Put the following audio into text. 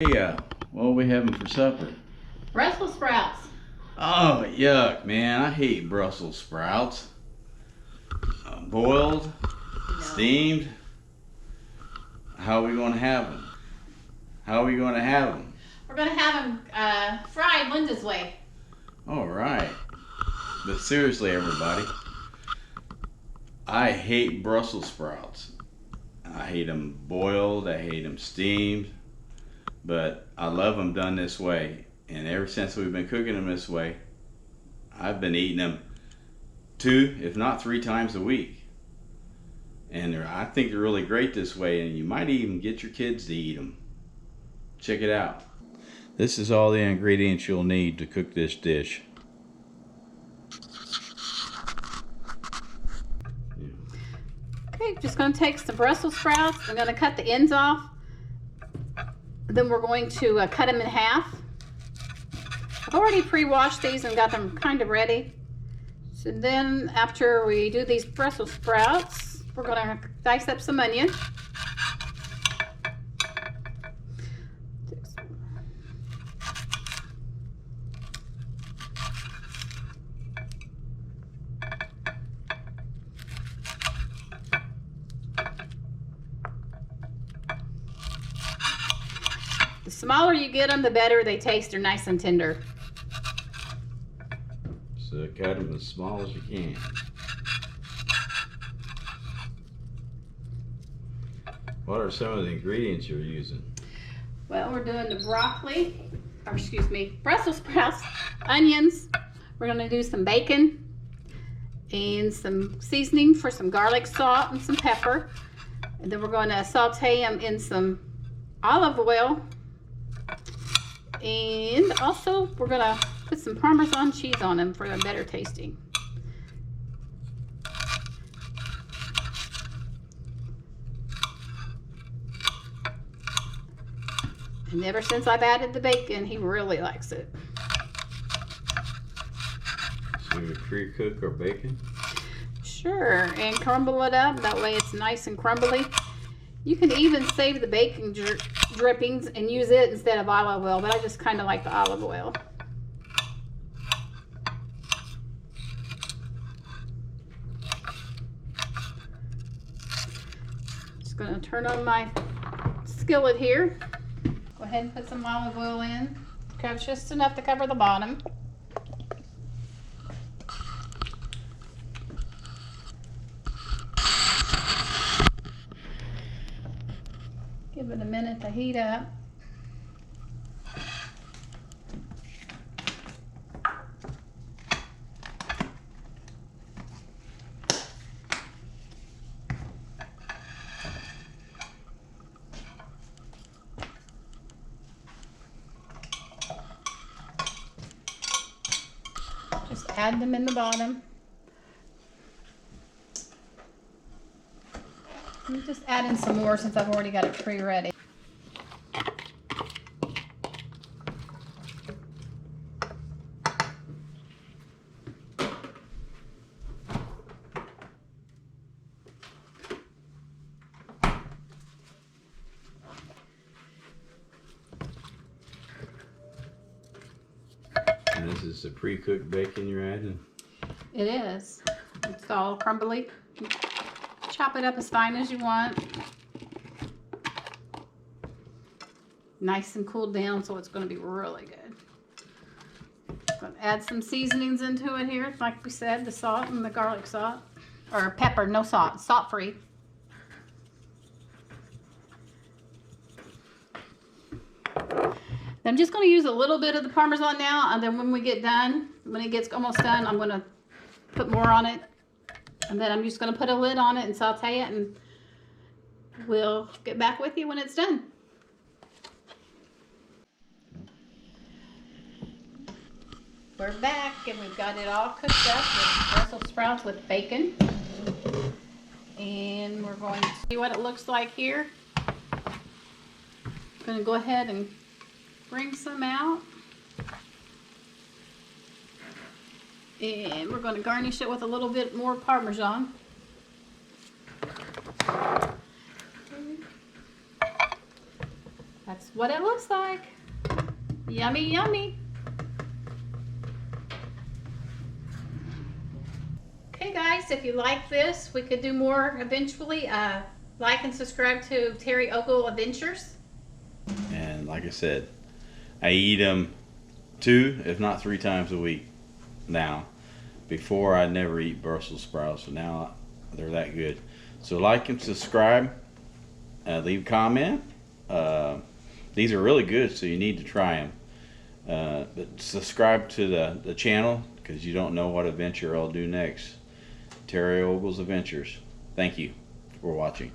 Hey, what are we having for supper? Brussel sprouts. Oh, yuck, man. I hate Brussels sprouts. Boiled, No. steamed. How are we going to have them? How are we going to have them? We're going to have them fried Linda's way. All right. But seriously, everybody, I hate Brussels sprouts. I hate them boiled. I hate them steamed. But I love them done this way. And ever since we've been cooking them this way, I've been eating them 2, if not 3 times a week. And I think they're really great this way, and you might even get your kids to eat them. Check it out. This is all the ingredients you'll need to cook this dish. Okay, just going to take some Brussels sprouts. I'm going to cut the ends off. Then we're going to cut them in half. I've already pre-washed these and got them kind of ready. So then after we do these Brussels sprouts, we're going to dice up some onion. The smaller you get them, the better they taste. They're nice and tender. So cut them as small as you can. What are some of the ingredients you're using? Well, we're doing the broccoli, or excuse me, Brussels sprouts, onions. We're going to do some bacon and some seasoning for some garlic, salt, and some pepper. And then we're going to saute them in some olive oil. And also we're going to put some Parmesan cheese on them for a better tasting. And ever since I've added the bacon, he really likes it. So you pre-cook our bacon? Sure, and crumble it up. That way it's nice and crumbly. You can even save the bacon drippings and use it instead of olive oil, but I just kind of like the olive oil. Just going to turn on my skillet here. Go ahead and put some olive oil in. Just enough to cover the bottom. Give it a minute to heat up. Just add them in the bottom. I'm just adding some more since I've already got it pre-ready. And this is the pre-cooked bacon you're adding? It is. It's all crumbly. Chop it up as fine as you want. Nice and cooled down, so it's going to be really good. Going to add some seasonings into it here, like we said, the salt and the garlic salt. Or pepper, no salt, salt-free. I'm just going to use a little bit of the Parmesan now, and then when we get done, when it gets almost done, I'm going to put more on it. And then I'm just going to put a lid on it and saute it, and we'll get back with you when it's done. We're back, and we've got it all cooked up with Brussels sprouts with bacon. And we're going to see what it looks like here. I'm going to go ahead and bring some out. And we're going to garnish it with a little bit more Parmesan. That's That's what it looks like. Yummy, yummy. Okay guys, if you like this, we could do more eventually. Like and subscribe to Terry Ogle Adventures. And like I said, I eat them 2, if not 3 times a week now. Before, I never eat Brussels sprouts, so now they're that good. So like and subscribe, leave a comment. These are really good, so you need to try them. But subscribe to the channel, because you don't know what adventure I'll do next. Terry Ogle's Adventures. Thank you for watching.